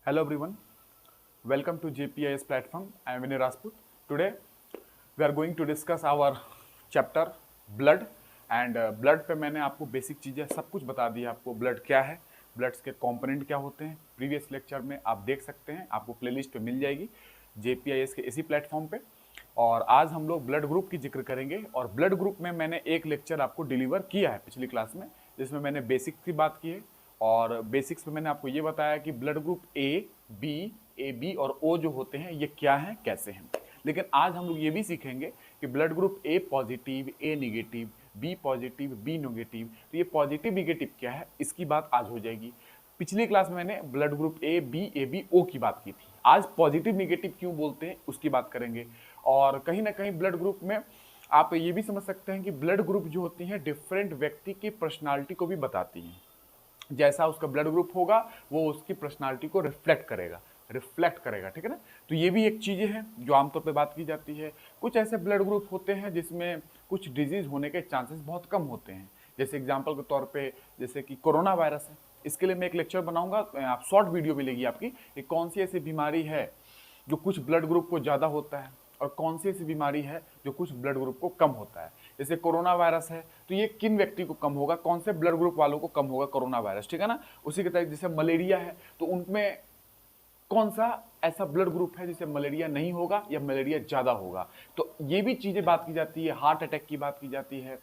Hello everyone, welcome to JPIS platform. I am Vinay Rajput. Today we are going to discuss our chapter blood and blood पे मैंने आपको basic चीज़ें सब कुछ बता दी है। आपको ब्लड क्या है, ब्लड्स के कंपोनेंट क्या होते हैं, प्रीवियस लेक्चर में आप देख सकते हैं, आपको प्लेलिस्ट पे मिल जाएगी JPIS के इसी प्लेटफॉर्म पे। और आज हम लोग ब्लड ग्रुप की जिक्र करेंगे और ब्लड ग्रुप में मैंने एक लेक्चर आपको डिलीवर किया है पिछली क्लास में, जिसमें मैंने बेसिक की बात की है और बेसिक्स में मैंने आपको ये बताया कि ब्लड ग्रुप ए बी और ओ जो होते हैं ये क्या हैं, कैसे हैं। लेकिन आज हम लोग ये भी सीखेंगे कि blood group A positive, A negative, B positive, B negative, तो ये पॉजिटिव निगेटिव क्या है इसकी बात आज हो जाएगी। पिछली क्लास में मैंने blood group A B O की बात की थी। आज पॉजिटिव निगेटिव क्यों बोलते हैं उसकी बात करेंगे। और कहीं ना कहीं ब्लड ग्रुप में आप ये भी समझ सकते हैं कि ब्लड ग्रुप जो होती हैं डिफरेंट व्यक्ति की पर्सनालिटी को भी बताती हैं। जैसा उसका ब्लड ग्रुप होगा वो उसकी पर्सनालिटी को रिफ्लेक्ट करेगा, ठीक है ना। तो ये भी एक चीज़ें हैं जो आमतौर पे बात की जाती है। कुछ ऐसे ब्लड ग्रुप होते हैं जिसमें कुछ डिजीज होने के चांसेस बहुत कम होते हैं। जैसे एग्जांपल के तौर पे जैसे कि कोरोना वायरस है, इसके लिए मैं एक लेक्चर बनाऊंगा, आप शॉर्ट वीडियो मिलेगी आपकी कि कौन सी ऐसी बीमारी है जो कुछ ब्लड ग्रुप को ज़्यादा होता है और कौन सी ऐसी बीमारी है जो कुछ ब्लड ग्रुप को कम होता है। जैसे कोरोना वायरस है तो ये किन व्यक्ति को कम होगा, कौन से ब्लड ग्रुप वालों को कम होगा कोरोना वायरस, ठीक है ना। उसी के तरह जैसे मलेरिया है तो उनमें कौन सा ऐसा ब्लड ग्रुप है जिसे मलेरिया नहीं होगा या मलेरिया ज़्यादा होगा। तो ये भी चीज़ें बात की जाती है। हार्ट अटैक की बात की जाती है,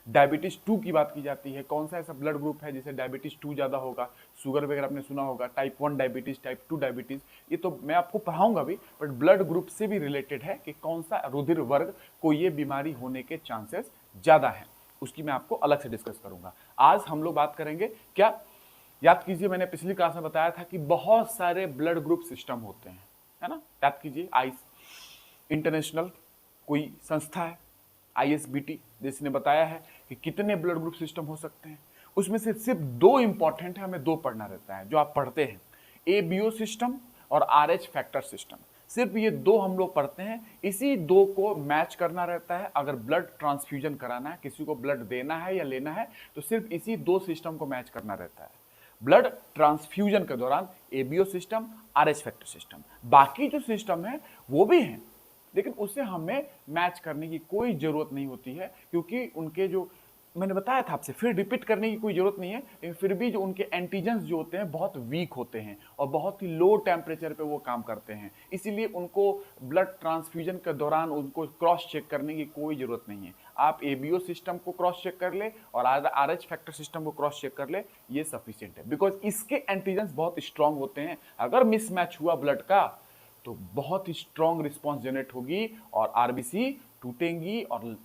डायबिटीज 2 की बात की जाती है, कौन सा ऐसा ब्लड ग्रुप है जिसे डायबिटीज 2 ज़्यादा होगा। शुगर वगैरह आपने सुना होगा, टाइप 1 डायबिटीज, टाइप 2 डायबिटीज, ये तो मैं आपको पढ़ाऊंगा भी, बट ब्लड ग्रुप से भी रिलेटेड है कि कौन सा रुधिर वर्ग को ये बीमारी होने के चांसेस ज़्यादा हैं, उसकी मैं आपको अलग से डिस्कस करूंगा। आज हम लोग बात करेंगे क्या, याद कीजिए मैंने पिछली क्लास में बताया था कि बहुत सारे ब्लड ग्रुप सिस्टम होते हैं, है ना। याद कीजिए, आइस इंटरनेशनल कोई संस्था है, ISBT, जिसने बताया है कि कितने ब्लड ग्रुप सिस्टम हो सकते हैं। उसमें से सिर्फ दो इंपॉर्टेंट है, हमें दो पढ़ना रहता है जो आप पढ़ते हैं, ABO सिस्टम और RH फैक्टर सिस्टम। सिर्फ ये दो हम लोग पढ़ते हैं, इसी दो को मैच करना रहता है। अगर ब्लड ट्रांसफ्यूजन कराना है, किसी को ब्लड देना है या लेना है, तो सिर्फ इसी दो सिस्टम को मैच करना रहता है। ब्लड ट्रांसफ्यूजन के दौरान ABO system, RH factor system, बाकी जो सिस्टम है वो भी हैं, लेकिन उसे हमें मैच करने की कोई जरूरत नहीं होती है, क्योंकि उनके जो मैंने बताया था आपसे, फिर रिपीट करने की कोई जरूरत नहीं है, लेकिन फिर भी जो उनके एंटीजेंस जो होते हैं बहुत वीक होते हैं और बहुत ही लो टेम्परेचर पे वो काम करते हैं। इसीलिए उनको ब्लड ट्रांसफ्यूजन के दौरान उनको क्रॉस चेक करने की कोई जरूरत नहीं है। आप ABO सिस्टम को क्रॉस चेक कर ले और RH फैक्टर सिस्टम को क्रॉस चेक कर ले, ये सफिशियंट है, बिकॉज इसके एंटीजेंस बहुत स्ट्रांग होते हैं। अगर मिसमैच हुआ ब्लड का तो बहुत ही स्ट्रॉन्ग रिस्पॉन्स जनरेट होगी और आरबीसी टूटेंगी और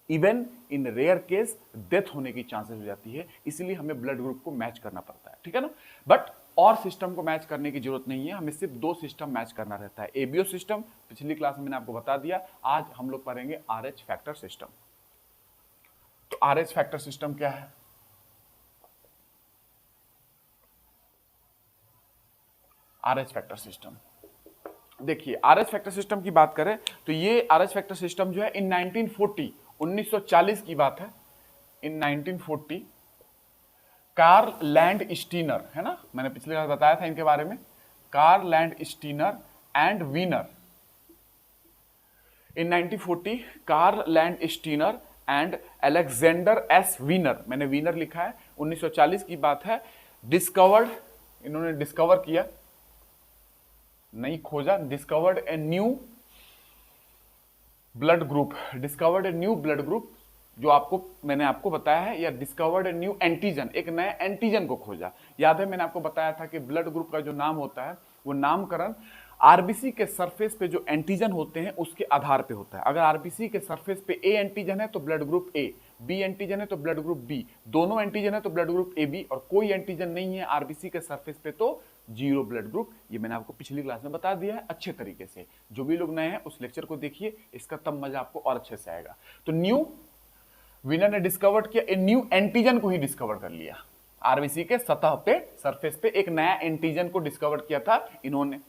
even in rare case death होने की चांसेस हो जाती है। इसलिए हमें ब्लड ग्रुप को मैच करना पड़ता है, ठीक है ना। बट और सिस्टम को मैच करने की जरूरत नहीं है, हमें सिर्फ दो सिस्टम मैच करना रहता है। ABO सिस्टम पिछली क्लास में मैंने आपको बता दिया, आज हम लोग पढ़ेंगे RH फैक्टर सिस्टम। तो RH फैक्टर सिस्टम क्या है? RH फैक्टर सिस्टम देखिए, RH फैक्टर सिस्टम की बात करें तो ये RH फैक्टर सिस्टम जो है इन 1940 1940 की बात है। इन 1940 कार्ल लैंड स्टीनर, है ना, मैंने पिछले बार बताया था इनके बारे में, Karl Landsteiner and Wiener. In 1940 Karl Landsteiner and Alexander S Wiener, मैंने वीनर लिखा है, 1940 की बात है। डिस्कवर्ड, इन्होंने डिस्कवर किया, नहीं खोजा, discovered a new blood group, discovered a new blood group, जो आपको मैंने आपको बताया है, या डिस्कवर्ड ए न्यू एंटीजन, एक नए एंटीजन को खोजा। याद है मैंने आपको बताया था कि ब्लड ग्रुप का जो नाम होता है वो नामकरण आरबीसी के सरफेस पे जो एंटीजन होते हैं उसके आधार पे होता है। अगर आरबीसी के सरफेस पे ए एंटीजन है तो blood group A, B antigen है तो ब्लड ग्रुप बी, दोनों एंटीजन है तो ब्लड ग्रुप AB, और कोई एंटीजन नहीं है आरबीसी के सरफेस पे तो जीरो ब्लड ग्रुप। ये मैंने आपको पिछली क्लास में बता दिया है अच्छे तरीके से। जो भी लोग नए हैं उस लेक्चर को देखिए, इसका तब मजा आपको और अच्छे से आएगा। तो न्यू विनर ने डिस्कवर किया, ए न्यू एंटीजन को ही डिस्कवर कर लिया। आरबीसी के सतह पे, सरफेस पे एक नया एंटीजन को डिस्कवर किया था इन्होंने,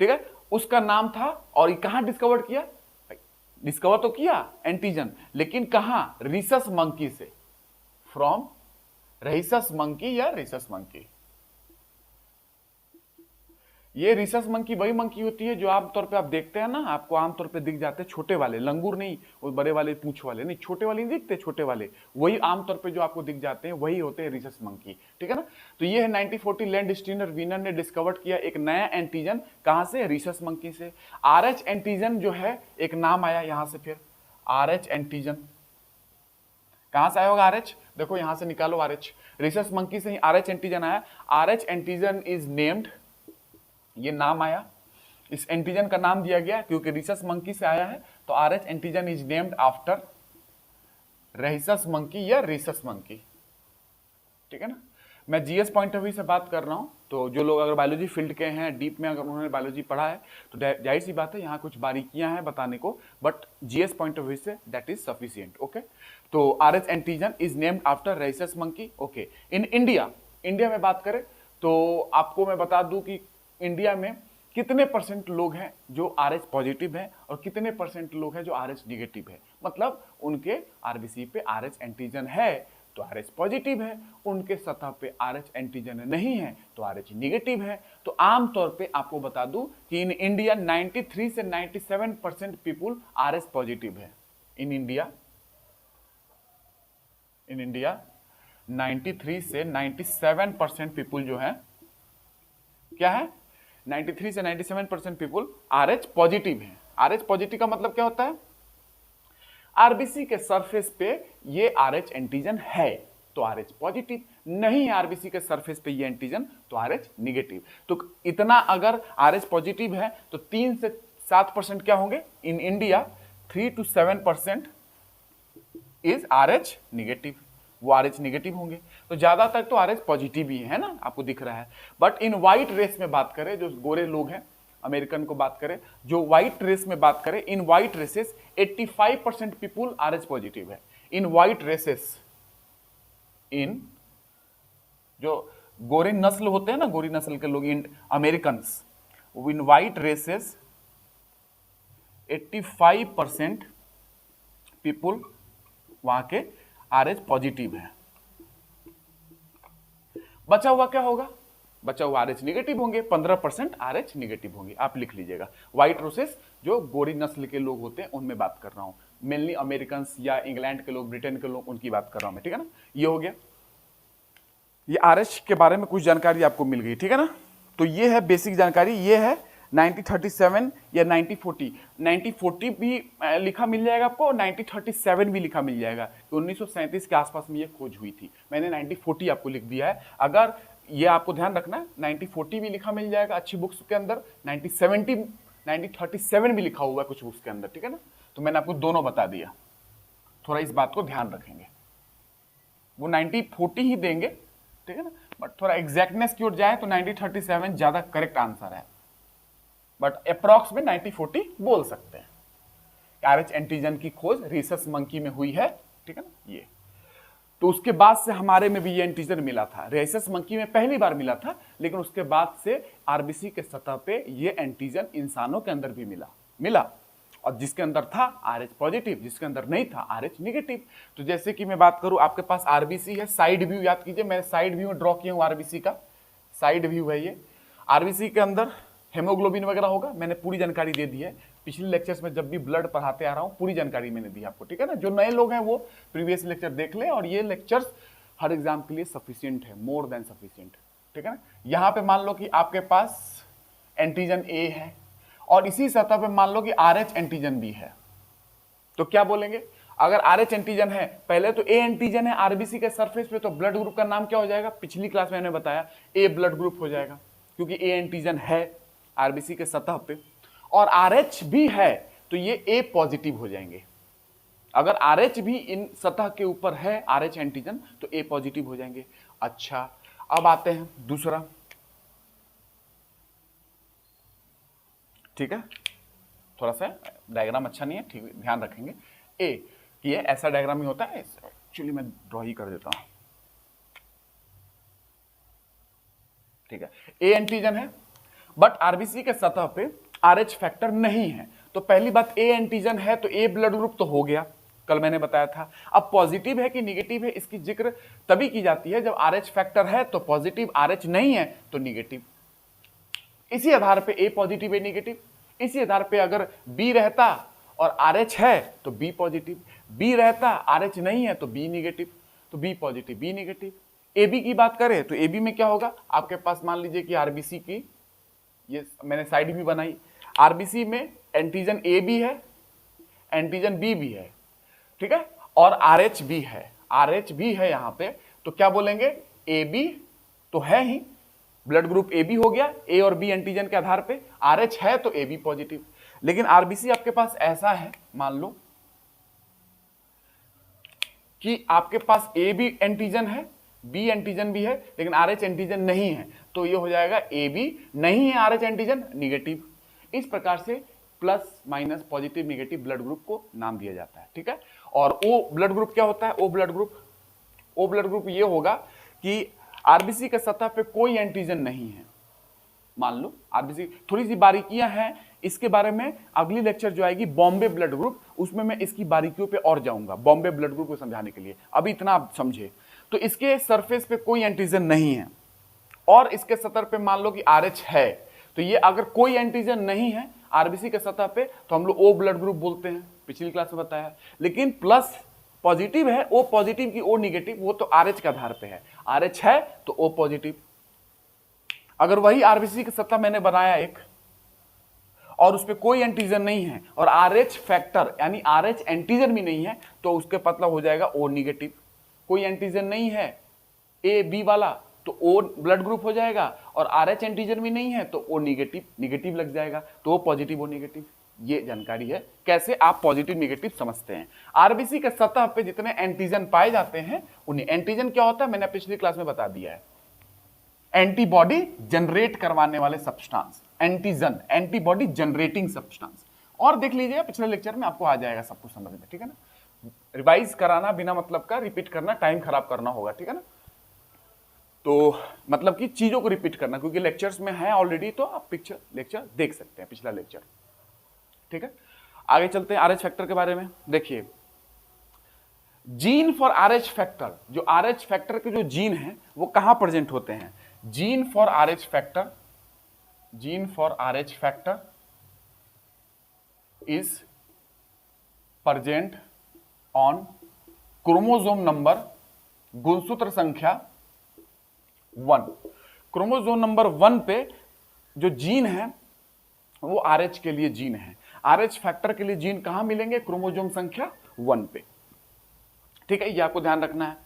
ठीक है। उसका नाम था, और ये कहां डिस्कवर किया, डिस्कवर तो किया एंटीजन, लेकिन कहां, रिसस मंकी से, फ्रॉम रहीसस मंकी या रिसस मंकी, ये रिसस मंकी वही मंकी होती है जो आमतौर पे आप देखते हैं ना, आपको आमतौर पे दिख जाते हैं छोटे वाले, लंगूर नहीं, वो बड़े वाले पूंछ वाले नहीं, छोटे वाले नहीं दिखते, छोटे वाले वही आमतौर पे जो आपको दिख जाते हैं वही होते हैं रिसस मंकी, ठीक है ना। तो ये है 1940 लैंड स्टीनर वीनर ने डिस्कवर किया एक नया एंटीजन, कहां से, रिसस मंकी से। RH एंटीजन जो है एक नाम आया यहां से, फिर RH एंटीजन कहां से आया होगा, RH देखो यहां से निकालो, RH रिसस मंकी से ही RH एंटीजन आया। RH एंटीजन इज नेम्ड, ये नाम आया, इस एंटीजन का नाम दिया गया क्योंकि रिसस मंकी से आया है, तो RH antigen is named after rhesus monkey या रिसस मंकी, ठीक है ना। मैं जीएस पॉइंट ऑफ व्यू से बात कर रहा हूं, तो जो लोग अगर बायोलॉजी फील्ड के हैं, डीप में अगर उन्होंने बायोलॉजी पढ़ा है तो जाहिर सी बात है यहाँ कुछ बारीकियां हैं बताने को, but GS point of view से दैट इज सफिशिएंट, ओके। तो RH antigen is named after rhesus monkey, okay. In India, India में बात करें तो आपको मैं बता दूं कि इंडिया में कितने % लोग हैं जो RH पॉजिटिव है और कितने % लोग हैं जो RH निगेटिव है, मतलब उनके आरबीसी पे RH एंटीजन है तो RH पॉजिटिव है, उनके सतह पे RH एंटीजन नहीं है तो RH निगेटिव है। तो आमतौर पे आपको बता दूं कि इन इंडिया 93 से 97% पीपुल RH पॉजिटिव है। इन इंडिया 93 से 97% पीपुल जो है क्या है, 93 से 97% पीपुल RH पॉजिटिव है। RH पॉजिटिव का मतलब क्या होता है, आरबीसी के सरफेस पे ये RH एंटीजन है तो RH पॉजिटिव, नहीं है आरबीसी के सरफेस पे ये एंटीजन तो RH निगेटिव। तो इतना अगर RH पॉजिटिव है तो 3 से 7% क्या होंगे, in India 3 to 7% is RH negative, वो RH निगेटिव होंगे। तो ज्यादातर तो RH पॉजिटिव ही है ना, आपको दिख रहा है। बट इन व्हाइट रेस में बात करें, जो गोरे लोग हैं, अमेरिकन को बात करें, जो व्हाइट रेस में बात करें, in white races 85% people RH positive है। इन व्हाइट रेसेस, इन जो गोरी नस्ल होते हैं ना, गोरी नस्ल के लोग, in American, in white races 85% people वहां के RH पॉजिटिव है। बचा हुआ क्या होगा, बचा हुआ RH निगेटिव होंगे, 15% RH निगेटिव होंगे, आप लिख लीजिएगा। व्हाइट रोसेस जो गोरी नस्ल के लोग होते हैं उनमें बात कर रहा हूं, मेनली अमेरिकन या इंग्लैंड के लोग, ब्रिटेन के लोग, उनकी बात कर रहा हूं मैं, ठीक है ना। ये हो गया, ये RH के बारे में कुछ जानकारी आपको मिल गई, ठीक है ना। तो ये है बेसिक जानकारी, ये है 1937 या 1940, 1940 भी लिखा मिल जाएगा आपको, 1937 भी लिखा मिल जाएगा, तो 1937 के आसपास में ये खोज हुई थी। मैंने 1940 आपको लिख दिया है, अगर ये आपको ध्यान रखना है, 1940 भी लिखा मिल जाएगा अच्छी बुक्स के अंदर, 1937 भी लिखा हुआ है कुछ बुक्स के अंदर, ठीक है ना। तो मैंने आपको दोनों बता दिया, थोड़ा इस बात को ध्यान रखेंगे, वो 1940 ही देंगे, ठीक है ना, बट थोड़ा एग्जैक्टनेस की ओर जाए तो 1937 ज्यादा करेक्ट आंसर है, बट अप्रॉक्स में 1940 बोल सकते हैं। RH एंटीजन की खोज रिसस मंकी में हुई है, ठीक है ना। ये तो उसके बाद से हमारे में भी ये एंटीजन मिला था, रिसस मंकी में पहली बार मिला था, लेकिन उसके बाद से आरबीसी के सतह पे ये एंटीजन इंसानों के अंदर भी मिला, और जिसके अंदर था RH पॉजिटिव, जिसके अंदर नहीं था RH निगेटिव। तो जैसे कि मैं बात करूं, आपके पास आरबीसी है, साइड व्यू याद कीजिए, मैं साइड व्यू ड्रॉ किया हूं आरबीसी का, साइड व्यू है ये। आरबीसी के अंदर हेमोग्लोबिन वगैरह होगा, मैंने पूरी जानकारी दे दी है पिछले लेक्चर्स में, जब भी ब्लड पढ़ाते आ रहा हूं पूरी जानकारी मैंने दी आपको, ठीक है ना। जो नए लोग हैं वो प्रीवियस लेक्चर देख लें, और ये लेक्चर्स हर एग्जाम के लिए सफिशिएंट है, मोर देन सफिशिएंट, ठीक है ना। यहां पे मान लो कि आपके पास एंटीजन ए है और इसी सतह पे मान लो कि RH एंटीजन भी है, तो क्या बोलेंगे, अगर RH एंटीजन है, पहले तो ए एंटीजन है आरबीसी के सरफेस पे, तो ब्लड ग्रुप का नाम क्या हो जाएगा, पिछली क्लास में मैंने बताया ए ब्लड ग्रुप हो जाएगा, क्योंकि ए एंटीजन है आरबीसी के सतह पे, और RH भी है तो ये ए पॉजिटिव हो जाएंगे। अगर RH भी इन सतह के ऊपर है RH एंटीजन तो ए पॉजिटिव हो जाएंगे। अच्छा, अब आते हैं दूसरा, ठीक है, थोड़ा सा डायग्राम अच्छा नहीं है, ठीक, ध्यान रखेंगे। ए कि ये ऐसा डायग्राम ही होता है, एक्चुअली मैं ड्रॉ ही कर देता हूं, ठीक है। ए एंटीजन है बट आरबीसी के सतह पे RH फैक्टर नहीं है, तो पहली बात ए एंटीजन है तो ए ब्लड ग्रुप तो हो गया, कल मैंने बताया था। अब पॉजिटिव है कि निगेटिव है इसकी जिक्र तभी की जाती है जब RH फैक्टर है तो पॉजिटिव, RH नहीं है तो निगेटिव। इसी आधार पे ए पॉजिटिव ए निगेटिव, इसी आधार पे अगर बी रहता और आर एच है तो बी पॉजिटिव, बी रहता आर एच नहीं है तो बी निगेटिव, तो B positive B negative. A B की बात करें तो ए बी में क्या होगा, आपके पास मान लीजिए कि आरबीसी की, ये मैंने साइड भी बनाई, आरबीसी में एंटीजन ए भी है, एंटीजन बी भी है, ठीक है, और आर एच भी है, आर एच भी है यहां पे, तो क्या बोलेंगे, ए बी तो है ही, ब्लड ग्रुप ए बी हो गया, ए और बी एंटीजन के आधार पे, आर एच है तो ए बी पॉजिटिव। लेकिन आरबीसी आपके पास ऐसा है, मान लो कि आपके पास ए बी एंटीजन है, बी एंटीजन भी है, लेकिन आर एच एंटीजन नहीं है, तो ये हो जाएगा ए बी नहीं है आर एच एंटीजन निगेटिव। इस प्रकार से plus minus positive negative blood group को नाम दिया जाता है, ठीक है। और ओ ब्लड ग्रुप क्या होता है, ओ ब्लड ग्रुप ये होगा कि आरबीसी के सतह पे कोई एंटीजन नहीं है, मान लो आरबीसी, थोड़ी सी बारीकियां हैं इसके बारे में, अगली लेक्चर जो आएगी बॉम्बे ब्लड ग्रुप, उसमें मैं इसकी बारीकियों पे और जाऊंगा, बॉम्बे ब्लड ग्रुप को समझाने के लिए, अभी इतना आप समझे। तो इसके सरफेस पे कोई एंटीजन नहीं है और इसके सतह पे मान लो कि आरएच है, तो ये अगर कोई एंटीजन नहीं है आरबीसी के सतह पे तो हम लोग ओ ब्लड ग्रुप बोलते हैं, पिछली क्लास में बताया। लेकिन प्लस पॉजिटिव है, ओ पॉजिटिव की ओ निगेटिव, वो तो आरएच के आधार पे है, आरएच है तो ओ पॉजिटिव। अगर वही आरबीसी की सतह मैंने बनाया एक और उस पर कोई एंटीजन नहीं है और आरएच फैक्टर यानी आरएच एंटीजन भी नहीं है, तो उसके मतलब हो जाएगा ओ निगेटिव। कोई एंटीजन नहीं है ए बी वाला तो ओ ब्लड ग्रुप हो जाएगा, और आरएच एंटीजन भी नहीं है तो ओ निगेटिव लग जाएगा, तो ओ पॉजिटिव ओ निगेटिव। ये जानकारी है कैसे आप पॉजिटिव निगेटिव समझते हैं। आरबीसी के सतह पे जितने एंटीजन पाए जाते हैं उन्हें, एंटीजन क्या होता है मैंने पिछली क्लास में बता दिया है, एंटीबॉडी जनरेट करवाने वाले substance, antigen antibody generating substance. और देख लीजिएगा पिछले लेक्चर में आपको आ जाएगा सब कुछ समझ में, ठीक है ना। रिवाइज कराना बिना मतलब का, रिपीट करना टाइम खराब करना होगा, ठीक है ना। तो मतलब कि चीजों को रिपीट करना, क्योंकि लेक्चर्स में है ऑलरेडी, तो आप पिक्चर लेक्चर देख सकते हैं, पिछला लेक्चर, ठीक है। आगे चलते हैं आरएच फैक्टर के बारे में। देखिए जीन फॉर आरएच फैक्टर, जो आरएच फैक्टर के जो जीन हैं वो कहां प्रेजेंट होते हैं, gene for RH factor, gene for RH factor is present on chromosome number, गुणसूत्र संख्या 1। क्रोमोसोम नंबर 1 पे जो जीन है वो आरएच के लिए जीन है, आरएच फैक्टर के लिए जीन कहां मिलेंगे, क्रोमोसोम संख्या 1 पे, ठीक है, ये आपको ध्यान रखना है।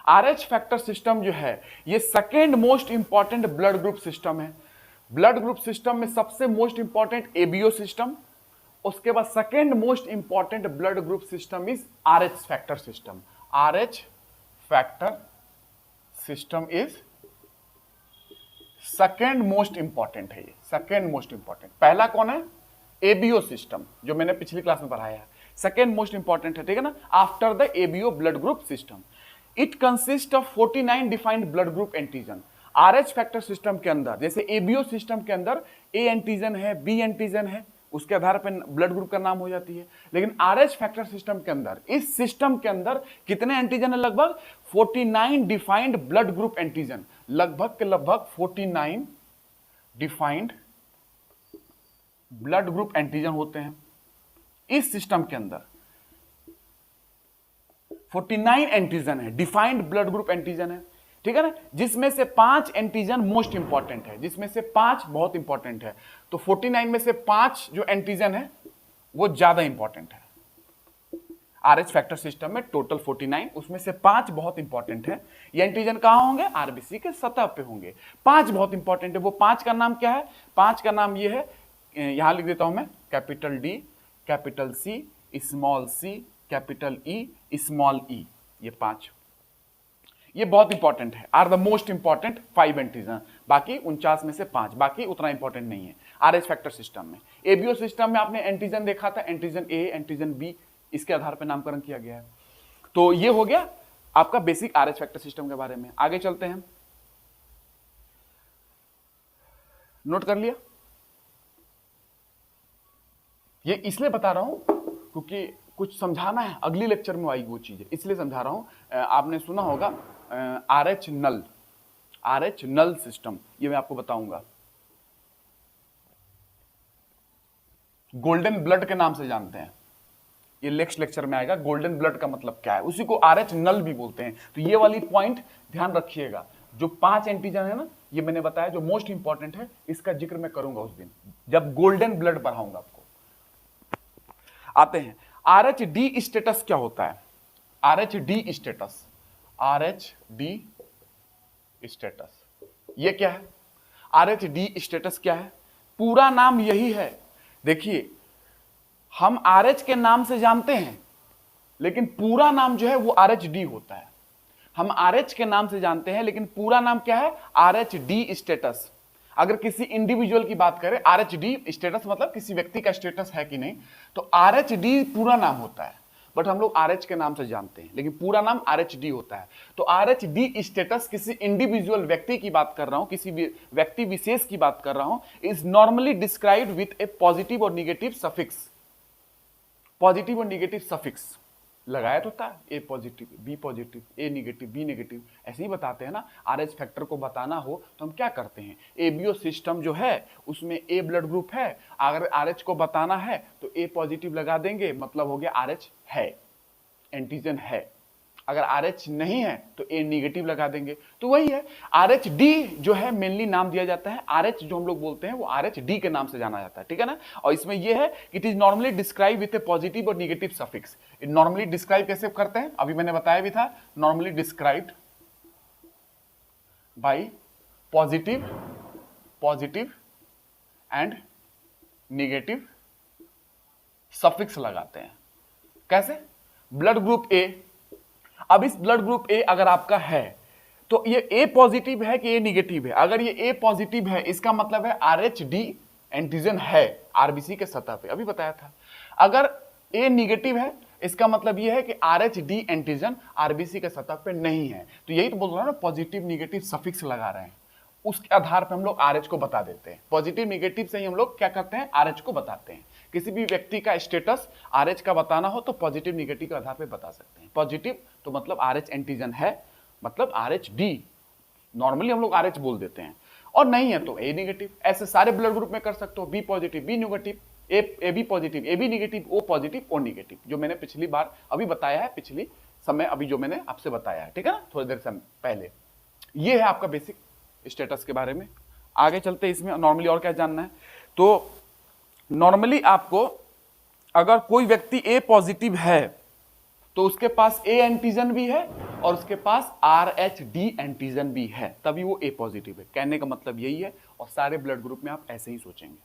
आरएच फैक्टर सिस्टम जो है ये second most important blood group system है। ब्लड ग्रुप सिस्टम में सबसे मोस्ट इंपॉर्टेंट एबीओ सिस्टम, उसके बाद second most important blood group system is RH factor system. RH factor system is second most important है, ये सेकेंड मोस्ट इंपॉर्टेंट। पहला कौन है, एबीओ सिस्टम, जो मैंने पिछली क्लास में पढ़ाया है, सेकेंड मोस्ट इंपॉर्टेंट है, ठीक है ना, after the ABO blood group system. It consist of 49 defined blood group antigen. RH factor system के अंदर, जैसे एबीओ सिस्टम के अंदर ए एंटीजन है, बी एंटीजन है, उसके आधार पर ब्लड ग्रुप का नाम हो जाती है, लेकिन आरएच फैक्टर सिस्टम के अंदर, इस सिस्टम के अंदर कितने एंटीजन है, लगभग 49 डिफाइंड ब्लड ग्रुप एंटीजन, लगभग के लगभग 49 डिफाइंड ब्लड ग्रुप एंटीजन होते हैं इस सिस्टम के अंदर। 49 एंटीजन है, डिफाइंड ब्लड ग्रुप एंटीजन है, ठीक है ना, जिसमें से 5 एंटीजन मोस्ट इंपॉर्टेंट है, जिसमें से 5 बहुत इंपॉर्टेंट है। तो 49 में से 5 जो एंटीजन है वो ज्यादा इंपॉर्टेंट है। आरएच फैक्टर सिस्टम में टोटल 49, उसमें से 5 बहुत इंपॉर्टेंट है। ये एंटीजन कहां होंगे, आरबीसी के सतह पे होंगे। 5 बहुत इंपॉर्टेंट है, वो 5 का नाम क्या है, 5 का नाम ये है, यहां लिख देता हूं मैं, capital D, capital C, small C, capital E, small E, ये 5 ये बहुत इंपॉर्टेंट है, are the most important 5 antigen. बाकी 49 में से 5, बाकी उतना इंपॉर्टेंट नहीं है आरएच फैक्टर सिस्टम में। एबीओ सिस्टम में आपने एंटीजन देखा था, एंटीजन ए, एंटीजन बी, इसके आधार पर नामकरण किया गया है। तो ये हो गया आपका बेसिक आरएच फैक्टर सिस्टम के बारे में। आगे चलते हैं, नोट कर लिया, ये इसलिए बता रहा हूं क्योंकि कुछ समझाना है, अगली लेक्चर में आएगी वो चीजें, इसलिए समझा रहा हूं। आपने सुना होगा आरएच नल, आरएच नल सिस्टम, ये मैं आपको बताऊंगा। गोल्डन ब्लड के नाम से जानते हैं। ये नेक्स्ट लेक्चर में आएगा गोल्डन ब्लड का मतलब क्या है, उसी को RH नल भी बोलते हैं। तो ये वाली पॉइंट ध्यान रखिएगा। जो 5 एंटीजन है ना, ये मैंने बताया जो मोस्ट इंपॉर्टेंट है, इसका जिक्र मैं करूंगा उस दिन जब गोल्डन ब्लड पढ़ाऊंगा आपको। आते हैं RH-D स्टेटस क्या होता है। RH-D स्टेटस, RH-D स्टेटस ये क्या है। RH-D स्टेटस क्या है, पूरा नाम यही है। देखिए हम RH के नाम से जानते हैं, लेकिन पूरा नाम जो है वो RH-D होता है। हम RH के नाम से जानते हैं, लेकिन पूरा नाम क्या है, RH-D स्टेटस। अगर किसी इंडिविजुअल की बात करें, RH-D स्टेटस मतलब किसी व्यक्ति का स्टेटस है कि नहीं, तो RH-D पूरा नाम होता है। बट हम लोग RH के नाम से जानते हैं, लेकिन पूरा नाम RH-D होता है। तो RH-D स्टेटस किसी इंडिविजुअल व्यक्ति की बात कर रहा हूं, किसी व्यक्ति विशेष की बात कर रहा हूं, is normally described with A positive और निगेटिव सफिक्स। पॉजिटिव और निगेटिव सफिक्स लगाया तो था, ए positive B positive, A negative B negative, ऐसे ही बताते हैं ना। RH फैक्टर को बताना हो तो हम क्या करते हैं, ABO सिस्टम जो है उसमें A ब्लड ग्रुप है, अगर RH को बताना है तो A पॉजिटिव लगा देंगे, मतलब हो गया RH है, एंटीजन है। अगर RH नहीं है तो A निगेटिव लगा देंगे। तो वही है, RH-D जो है मेनली नाम दिया जाता है, RH जो हम लोग बोलते हैं वो RH-D के नाम से जाना जाता है, ठीक है ना। और इसमें ये है it is normally describe with A positive और निगेटिव सफिक्स। नॉर्मली डिस्क्राइब कैसे करते हैं, अभी मैंने बताया भी था, normally described by positive and negative suffix लगाते हैं। कैसे, ब्लड ग्रुप A, अब इस ब्लड ग्रुप A अगर आपका है तो ये A पॉजिटिव है कि A निगेटिव है। अगर ये A पॉजिटिव है इसका मतलब है RH-D एंटीजन है आरबीसी के सतह पे, अभी बताया था। अगर A निगेटिव है इसका मतलब ये है कि RH-D एंटीजन आरबीसी के सतह पे नहीं है। तो यही तो बोल रहा हूं ना, पॉजिटिव निगेटिव सफिक्स लगा रहे हैं, उसके आधार पे हम लोग RH को बता देते हैं। पॉजिटिव निगेटिव से ही हम लोग क्या करते हैं, RH को बताते हैं। किसी भी व्यक्ति का स्टेटस RH का बताना हो तो पॉजिटिव निगेटिव के आधार पे बता सकते हैं। पॉजिटिव तो मतलब RH एंटीजन है, मतलब RH-D, नॉर्मली हम लोग RH बोल देते हैं, और नहीं है तो A निगेटिव। ऐसे सारे ब्लड ग्रुप में कर सकते हो, B positive B negative, AB positive AB negative, O positive O negative, जो मैंने पिछली बार अभी बताया है, पिछली समय अभी जो मैंने आपसे बताया है, ठीक है ना, थोड़ी देर से पहले। ये है आपका बेसिक स्टेटस के बारे में। आगे चलते इसमें नॉर्मली और क्या जानना है। तो नॉर्मली आपको अगर कोई व्यक्ति A पॉजिटिव है तो उसके पास A एंटीजन भी है और उसके पास RH-D एंटीजन भी है, तभी वो A पॉजिटिव है। कहने का मतलब यही है, और सारे ब्लड ग्रुप में आप ऐसे ही सोचेंगे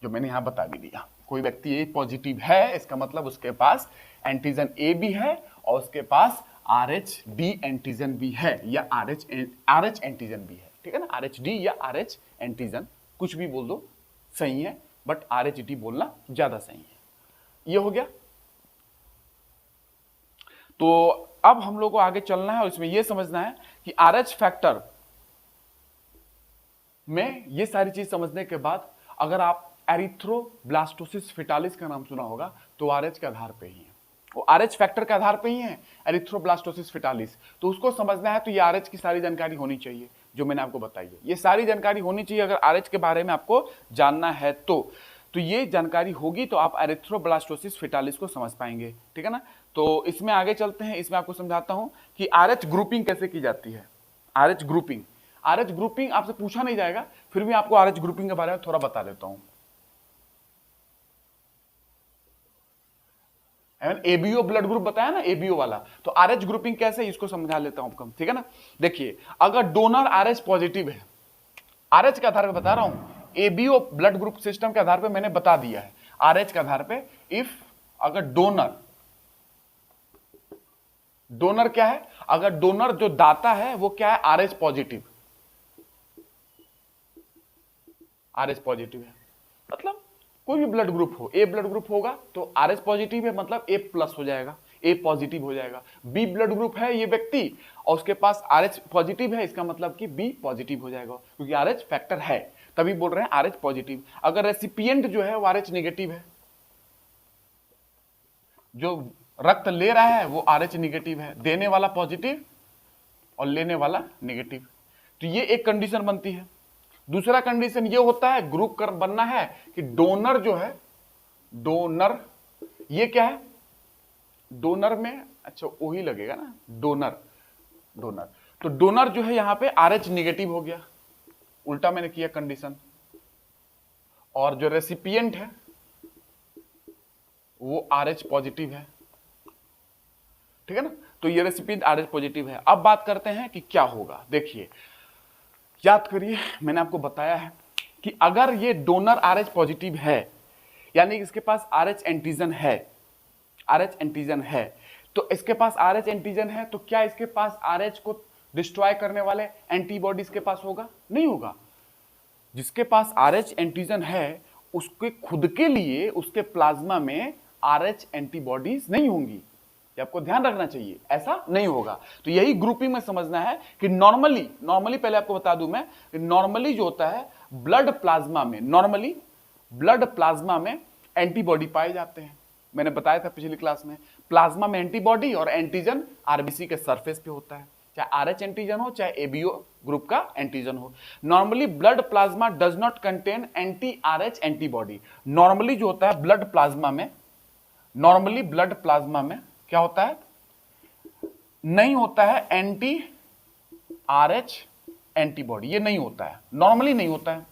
जो मैंने यहां बता भी दिया। कोई व्यक्ति A पॉजिटिव है इसका मतलब उसके पास एंटीजन A भी है और उसके पास RH-D एंटीजन भी है, या RH एंटीजन भी है, ठीक है ना। RH-D या RH एंटीजन कुछ भी बोल दो सही है, बट RH-D बोलना ज्यादा सही है। ये हो गया। तो अब हम लोग को आगे चलना है और इसमें यह समझना है कि RH फैक्टर में ये सारी चीज समझने के बाद, अगर आप एरिथ्रोब्लास्टोसिस फेटालिस का नाम सुना होगा तो RH के आधार पे ही है, वो RH फैक्टर के आधार पे ही है, एरिथ्रोब्लास्टोसिस फेटालिस। तो उसको समझना है तो ये RH की सारी जानकारी होनी चाहिए जो मैंने आपको बताई है, ये सारी जानकारी होनी चाहिए अगर RH के बारे में आपको जानना है तो ये जानकारी होगी तो आप एरिथ्रोब्लास्टोसिस फेटालिस को समझ पाएंगे, ठीक है ना। तो इसमें आगे चलते हैं, इसमें आपको समझाता हूं कि RH ग्रुपिंग कैसे की जाती है। RH ग्रुपिंग आपसे पूछा नहीं जाएगा, फिर भी आपको RH ग्रुपिंग के बारे में थोड़ा बता देता हूं। ABO ब्लड ग्रुप बताया ना, ABO वाला, तो RH ग्रुपिंग कैसे, इसको समझा लेता हूं कम, ठीक है ना। देखिए अगर डोनर RH पॉजिटिव है, RH के आधार पर बता रहा हूं, ABO ब्लड ग्रुप सिस्टम के आधार पे मैंने बता दिया है, RH के आधार पे, इफ अगर डोनर क्या है, अगर डोनर जो दाता है वो क्या है, RH पॉजिटिव, RH पॉजिटिव है, मतलब कोई भी ब्लड ग्रुप हो, A ब्लड ग्रुप होगा तो RH पॉजिटिव है मतलब A प्लस हो जाएगा, A पॉजिटिव हो जाएगा। B ब्लड ग्रुप है ये व्यक्ति और उसके पास RH पॉजिटिव है, इसका मतलब कि B पॉजिटिव हो जाएगा, क्योंकि RH फैक्टर है, तभी बोल रहे हैं RH पॉजिटिव। अगर रेसिपिएंट जो है वो RH नेगेटिव है, जो रक्त ले रहा है वो RH नेगेटिव है, देने वाला पॉजिटिव और लेने वाला नेगेटिव, तो ये एक कंडीशन बनती है। दूसरा कंडीशन ये होता है, ग्रुप कर बनना है कि डोनर जो है डोनर, ये क्या है डोनर में, अच्छा वही लगेगा ना, डोनर, डोनर। तो डोनर जो है यहां पे RH निगेटिव हो गया, उल्टा मैंने किया कंडीशन, और जो रेसिपिएंट है वो RH पॉजिटिव है, ठीक है ना। तो ये रेसिपिएंट RH पॉजिटिव है। अब बात करते हैं कि क्या होगा। देखिए, याद करिए, मैंने आपको बताया है कि अगर ये डोनर RH पॉजिटिव है, यानी कि इसके पास RH एंटीजन है, RH एंटीजन है, तो इसके पास RH एंटीजन है, तो क्या इसके पास RH को डिस्ट्रॉय करने वाले एंटीबॉडी इसके पास होगा? नहीं होगा। जिसके पास RH एंटीजन है उसके खुद के लिए उसके प्लाज्मा में RH एंटीबॉडीज नहीं होंगी, ये आपको ध्यान रखना चाहिए, ऐसा नहीं होगा। तो यही ग्रुपिंग में समझना है कि नॉर्मली पहले आपको बता दूं मैं, नॉर्मली जो होता है ब्लड प्लाज्मा में, नॉर्मली ब्लड प्लाज्मा में एंटीबॉडी पाए जाते हैं। मैंने बताया था पिछली क्लास में, प्लाज्मा में एंटीबॉडी और एंटीजन आरबीसी के सरफेस पे होता है, चाहे RH एंटीजन हो चाहे एबीओ ग्रुप का एंटीजन हो। Normally blood plasma does not contain anti RH antibody. Normally जो होता है ब्लड प्लाज्मा में, नॉर्मली ब्लड प्लाज्मा में क्या होता है, नहीं होता है एंटी RH एंटीबॉडी, ये नहीं होता है, नॉर्मली नहीं होता है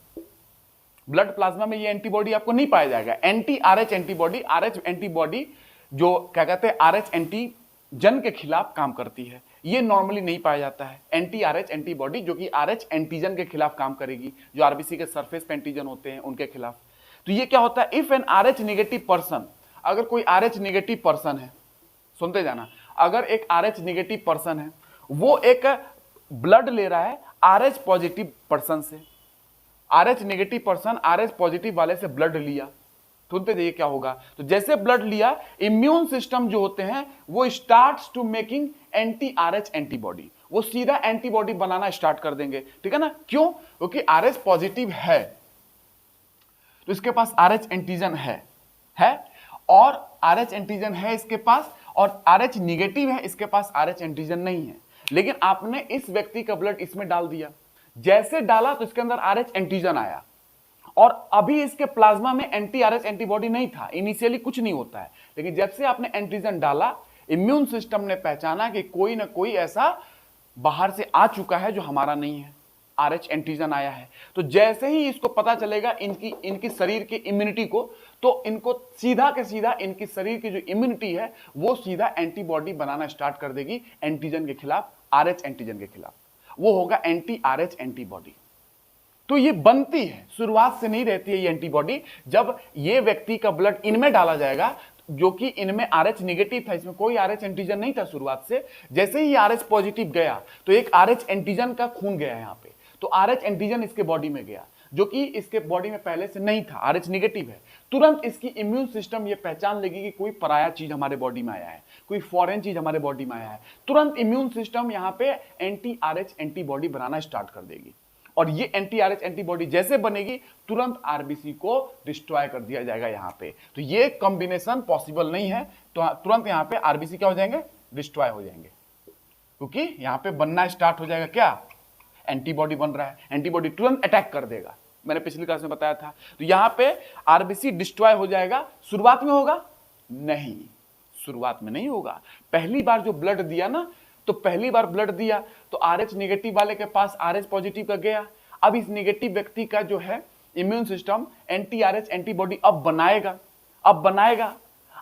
ब्लड प्लाज्मा में, ये एंटीबॉडी आपको नहीं पाया जाएगा। Anti RH antibody, RH antibody जो क्या कहते हैं RH एंटीजन के खिलाफ काम करती है, ये नॉर्मली नहीं पाया जाता है। एंटी RH एंटीबॉडी जो कि RH एंटीजन के खिलाफ काम करेगी, जो आरबीसी के सरफेस पे एंटीजन होते हैं उनके खिलाफ। तो ये क्या होता है, if an RH negative person, अगर कोई RH नेगेटिव पर्सन है, सुनते जाना, अगर एक RH नेगेटिव पर्सन है, वो एक ब्लड ले रहा है RH पॉजिटिव पर्सन से, RH negative person RH positive वाले से ब्लड लिया, सुनते जाइए क्या होगा। तो जैसे ब्लड लिया, इम्यून सिस्टम जो होते हैं वो starts to making anti RH antibody, वो सीधा एंटीबॉडी बनाना स्टार्ट कर देंगे, ठीक है ना। क्यों? क्योंकि RH पॉजिटिव है तो इसके पास RH एंटीजन है और RH एंटीजन है इसके पास, और RH निगेटिव है इसके पास RH एंटीजन नहीं है। लेकिन आपने इस व्यक्ति का ब्लड इसमें डाल दिया, जैसे डाला तो इसके अंदर RH एंटीजन आया, और अभी इसके प्लाज्मा में एंटी RH एंटीबॉडी नहीं था, इनिशियली कुछ नहीं होता है, लेकिन जब से आपने एंटीजन डाला, इम्यून सिस्टम ने पहचाना कि कोई ना कोई ऐसा बाहर से आ चुका है जो हमारा नहीं है, RH एंटीजन आया है। तो जैसे ही इसको पता चलेगा इनकी शरीर की इम्यूनिटी को, तो इनको सीधा के सीधा इनकी शरीर की जो इम्यूनिटी है वो सीधा एंटीबॉडी बनाना स्टार्ट कर देगी एंटीजन के खिलाफ, RH एंटीजन के खिलाफ, वो होगा एंटी RH एंटीबॉडी। तो ये बनती है, शुरुआत से नहीं रहती है ये एंटीबॉडी। जब ये व्यक्ति का ब्लड इनमें डाला जाएगा, जो कि इनमें RH नेगेटिव था, इसमें कोई RH एंटीजन नहीं था शुरुआत से, जैसे ही RH पॉजिटिव गया तो एक RH एंटीजन का खून गया यहाँ पे, तो RH एंटीजन इसके बॉडी में गया जो कि इसके बॉडी में पहले से नहीं था, RH नेगेटिव है। तुरंत इसकी इम्यून सिस्टम ये पहचान लेगी कि कोई पराया चीज हमारे बॉडी में आया है, कोई फॉरेन चीज हमारे बॉडी में आया है, तुरंत इम्यून सिस्टम यहाँ पे एंटी RH एंटीबॉडी बनाना स्टार्ट कर देगी, और ये एंटी RH एंटीबॉडी जैसे बनेगी तुरंत आरबीसी को डिस्ट्रॉय कर दिया जाएगा यहाँ पे। तो ये कॉम्बिनेशन पॉसिबल नहीं है, तो तुरंत यहाँ पे आरबीसी क्या हो जाएंगे, डिस्ट्रॉय हो जाएंगे, क्योंकि यहाँ पे बनना स्टार्ट हो जाएगा क्या, एंटीबॉडी बन रहा है, एंटीबॉडी तुरंत अटैक कर देगा, मैंने पिछली क्लास में बताया था। तो यहाँ पे आरबीसी डिस्ट्रॉय हो जाएगा। शुरुआत में होगा नहीं, शुरुआत में नहीं होगा। पहली बार जो ब्लड दिया ना, तो पहली बार ब्लड दिया तो RH नेगेटिव वाले के पास RH पॉजिटिव का गया। अब इस नेगेटिव व्यक्ति का जो है immune system anti RH antibody अब बनाएगा,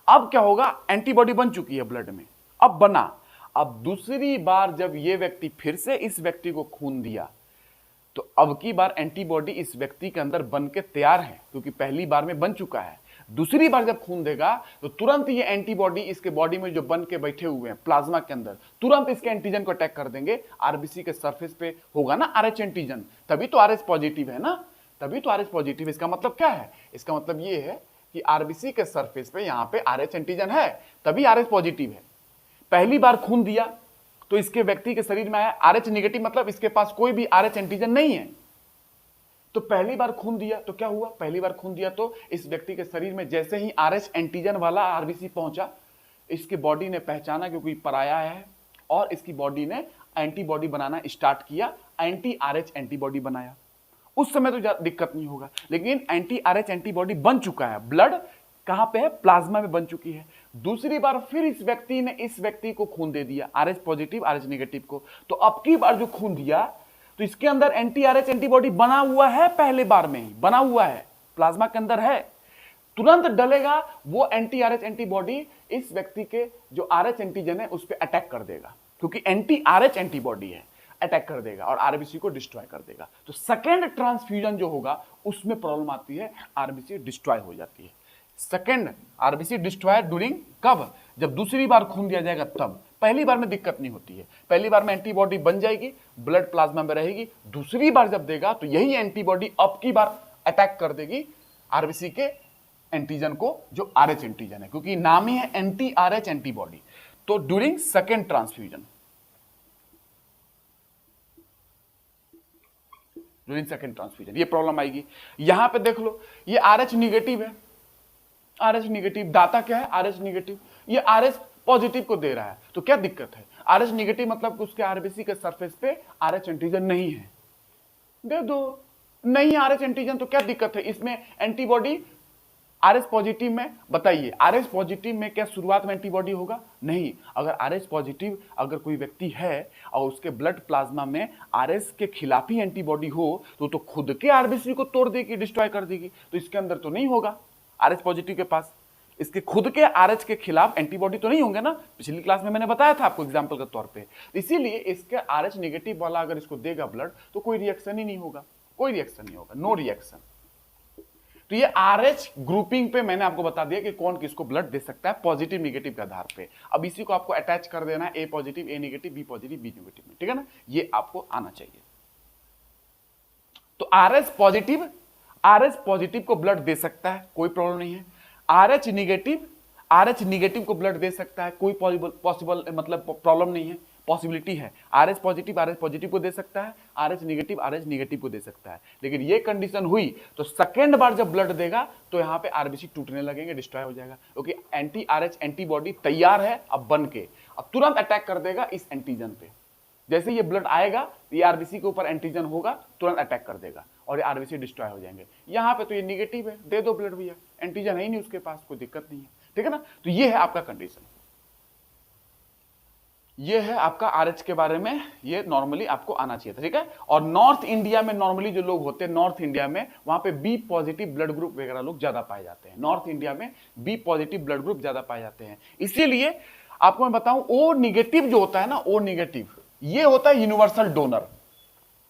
अब क्या होगा, एंटीबॉडी बन चुकी है ब्लड में, अब बना। अब दूसरी बार जब ये व्यक्ति फिर से इस व्यक्ति को खून दिया, तो अब की बार एंटीबॉडी इस व्यक्ति के अंदर बन के तैयार है, क्योंकि पहली बार में बन चुका है। दूसरी बार जब खून देगा तो तुरंत ये एंटीबॉडी इसके बॉडी में जो बन के बैठे हुए हैं प्लाज्मा के अंदर, तुरंत इसके एंटीजन को अटैक कर देंगे। आरबीसी के सरफेस पे होगा ना RH एंटीजन, तभी तो RH पॉजिटिव है ना, तभी तो RH पॉजिटिव। इसका मतलब क्या है, इसका मतलब ये है कि आरबीसी के सरफेस पे यहाँ पे RH एंटीजन है, तभी RH पॉजिटिव है। पहली बार खून दिया तो इसके व्यक्ति के शरीर में आया RH नेगेटिव, मतलब इसके पास कोई भी RH एंटीजन नहीं है। तो पहली बार खून दिया तो क्या हुआ, पहली बार खून दिया तो इस व्यक्ति के शरीर में जैसे ही RH एंटीजन वाला आरबीसी पहुंचा, इसकी बॉडी ने पहचाना कि कोई पराया है, और इसकी बॉडी ने एंटीबॉडी बनाना स्टार्ट किया, एंटी RH एंटीबॉडी बनाया। उस समय तो दिक्कत नहीं होगा, लेकिन एंटी RH एंटीबॉडी बन चुका है, ब्लड कहां पे है, प्लाज्मा में बन चुकी है। दूसरी बार फिर इस व्यक्ति ने इस व्यक्ति को खून दे दिया, RH पॉजिटिव RH नेगेटिव को, तो अब की बार जो खून दिया तो इसके अंदर एंटी RH एंटीबॉडी बना हुआ है, पहले बार में ही बना हुआ है, प्लाज्मा के अंदर है। तुरंत डलेगा वो एंटी RH एंटीबॉडी इस व्यक्ति के जो RH एंटीजन है उस पर अटैक कर देगा, क्योंकि एंटी RH एंटीबॉडी है, अटैक कर देगा और आरबीसी को डिस्ट्रॉय कर देगा। तो सेकेंड ट्रांसफ्यूजन जो होगा उसमें प्रॉब्लम आती है, आरबीसी डिस्ट्रॉय हो जाती है। सेकेंड आरबीसी डिस्ट्रॉय ड्यूरिंग कब, जब दूसरी बार खून दिया जाएगा तब। पहली बार में दिक्कत नहीं होती है, पहली बार में एंटीबॉडी बन जाएगी, ब्लड प्लाज्मा में रहेगी। दूसरी बार जब देगा तो यही एंटीबॉडी अब की बार अटैक कर देगी आरबीसी के एंटीजन को, जो RH एंटीजन है, क्योंकि नाम ही है एंटी RH एंटीबॉडी। तो during second transfusion, during second transfusion ये प्रॉब्लम आएगी। यहां पे देख लो, ये RH निगेटिव है, RH निगेटिव, दाता क्या है RH निगेटिव, ये RH पॉजिटिव को दे रहा है, तो क्या दिक्कत है। RH निगेटिव मतलब उसके आरबीसी के सरफेस पे RH एंटीजन नहीं है, दे दो, नहीं RH एंटीजन तो क्या दिक्कत है। इसमें एंटीबॉडी RH पॉजिटिव में, बताइए RH पॉजिटिव में क्या शुरुआत में एंटीबॉडी होगा, नहीं। अगर RH पॉजिटिव अगर कोई व्यक्ति है और उसके ब्लड प्लाज्मा में RH के खिलाफ ही एंटीबॉडी हो तो खुद के आरबीसी को तोड़ देगी, डिस्ट्रॉय कर देगी। तो इसके अंदर तो नहीं होगा, RH पॉजिटिव के पास इसके खुद के RH के खिलाफ एंटीबॉडी तो नहीं होंगे ना, पिछली क्लास में मैंने बताया था आपको एग्जाम्पल के तौर पे। इसीलिए इसके RH नेगेटिव वाला अगर इसको देगा ब्लड तो कोई रिएक्शन ही नहीं होगा, कोई रिएक्शन नहीं होगा, नो रिएक्शन। तो ये RH ग्रुपिंग पे मैंने आपको बता दिया कि कौन किसको ब्लड दे सकता है पॉजिटिव निगेटिव के आधार पे। अब इसी को आपको अटैच कर देना है A positive A negative B positive B negative में, ठीक है ना, ये आपको आना चाहिए। तो RH पॉजिटिव को ब्लड दे सकता है, कोई प्रॉब्लम नहीं है। RH निगेटिव को ब्लड दे सकता है, कोई पॉसिबल मतलब प्रॉब्लम नहीं है, पॉसिबिलिटी है। RH पॉजिटिव को दे सकता है, RH नेगेटिव को दे सकता है। लेकिन ये कंडीशन हुई तो सेकेंड बार जब ब्लड देगा तो यहाँ पे आरबीसी टूटने लगेंगे, डिस्ट्रॉय हो जाएगा, क्योंकि एंटी RH एंटीबॉडी तैयार है अब बन के, अब तुरंत अटैक कर देगा इस एंटीजन पे। जैसे ये ब्लड आएगा ये आरबीसी के ऊपर एंटीजन होगा, तुरंत अटैक कर देगा और ये आरबीसी डिस्ट्रॉय हो जाएंगे। यहाँ पे तो ये निगेटिव है, दे दो ब्लड भैया, एंटीजन है ही नहीं उसके पास, कोई दिक्कत नहीं है, ठीक है ना। तो ये है आपका कंडीशन, ये है आपका RH के बारे में, ये नॉर्मली आपको आना चाहिए था, ठीक है। और नॉर्थ इंडिया में नॉर्मली जो लोग होते हैं, नॉर्थ इंडिया में वहां पे B पॉजिटिव ब्लड ग्रुप वगैरह लोग ज्यादा पाए जाते हैं, नॉर्थ इंडिया में B पॉजिटिव ब्लड ग्रुप ज्यादा पाए जाते हैं। इसीलिए आपको मैं बताऊं, O निगेटिव जो होता है ना, O निगेटिव ये होता है यूनिवर्सल डोनर,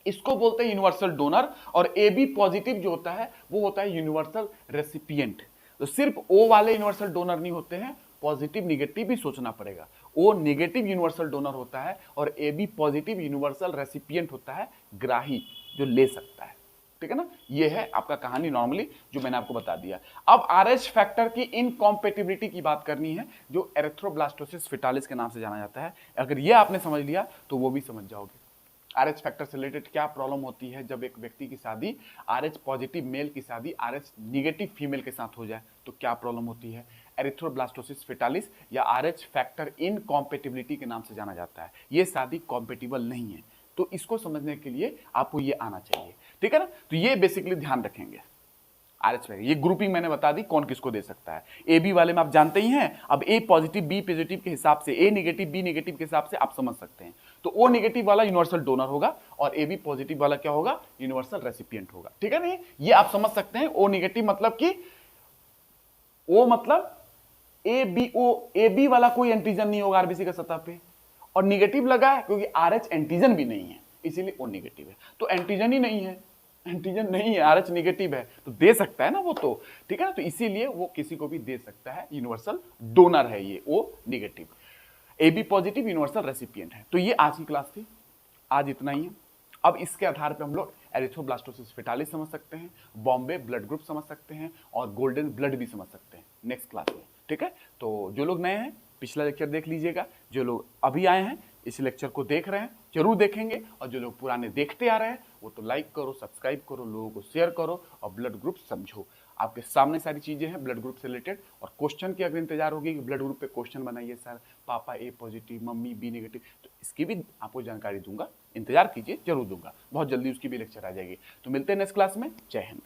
इसको बोलते हैं यूनिवर्सल डोनर। और AB पॉजिटिव जो होता है वो होता है यूनिवर्सल रेसिपिएंट। तो सिर्फ O वाले यूनिवर्सल डोनर नहीं होते हैं, पॉजिटिव निगेटिव भी सोचना पड़ेगा। O नेगेटिव यूनिवर्सल डोनर होता है और AB पॉजिटिव यूनिवर्सल रेसिपिएंट होता है, ग्राही जो ले सकता है, ठीक है ना। ये है आपका कहानी नॉर्मली जो मैंने आपको बता दिया। अब RH फैक्टर की इनकॉम्पेटिबिलिटी की बात करनी है, जो एरिथ्रोब्लास्टोसिस फेटालिस के नाम से जाना जाता है। अगर ये आपने समझ लिया तो वो भी समझ जाओगे RH फैक्टर से रिलेटेड क्या प्रॉब्लम होती है जब एक व्यक्ति की शादी RH पॉजिटिव मेल की शादी RH निगेटिव फीमेल के साथ हो जाए तो क्या प्रॉब्लम होती है। एरिथ्रोब्लास्टोसिस फेटालिस या RH फैक्टर इनकॉम्पेटिबिलिटी के नाम से जाना जाता है, ये शादी कॉम्पेटिबल नहीं है। तो इसको समझने के लिए आपको ये आना चाहिए, ठीक है ना। तो ये बेसिकली ध्यान रखेंगे। RH फैक्टर ये ग्रुपिंग मैंने बता दी कौन किसको दे सकता है। AB वाले में आप जानते ही हैं, अब A पॉजिटिव B पॉजिटिव के हिसाब से, A नेगेटिव B नेगेटिव के हिसाब से आप समझ सकते हैं। तो O नेगेटिव वाला यूनिवर्सल डोनर होगा और AB पॉजिटिव वाला क्या होगा, यूनिवर्सल रेसिपिएंट होगा, ठीक है ना। ये आप समझ सकते हैं। O नेगेटिव मतलब कि O मतलब AB वाला कोई एंटीजन नहीं होगा आरबीसी का सतह पे, और निगेटिव लगा है क्योंकि RH एंटीजन भी नहीं है, इसीलिए O नेगेटिव है। तो एंटीजन ही नहीं है, एंटीजन नहीं है, RH निगेटिव है तो दे सकता है ना वो, तो ठीक है ना। तो इसीलिए वो किसी को भी दे सकता है, यूनिवर्सल डोनर है ये O negative. AB positive universal recipient है। तो ये आज की क्लास थी, आज इतना ही है। अब इसके आधार पे हम लोग एरिथ्रोब्लास्टोसिस फेटालिस समझ सकते हैं, बॉम्बे ब्लड ग्रुप समझ सकते हैं और गोल्डन ब्लड भी समझ सकते हैं नेक्स्ट क्लास में, ठीक है। तो जो लोग नए हैं पिछला लेक्चर देख लीजिएगा, जो लोग अभी आए हैं इस लेक्चर को देख रहे हैं जरूर देखेंगे, और जो लोग पुराने देखते आ रहे हैं वो तो लाइक करो, सब्सक्राइब करो, लोगों को शेयर करो और ब्लड ग्रुप समझो। आपके सामने सारी चीजें हैं ब्लड ग्रुप से रिलेटेड। और क्वेश्चन की अगर इंतजार होगी कि ब्लड ग्रुप पे क्वेश्चन बनाइए सर, पापा A positive mummy B negative, तो इसकी भी आपको जानकारी दूंगा, इंतजार कीजिए, जरूर दूंगा, बहुत जल्दी उसकी भी लेक्चर आ जाएगी। तो मिलते हैं नेक्स्ट क्लास में, जय हिंद।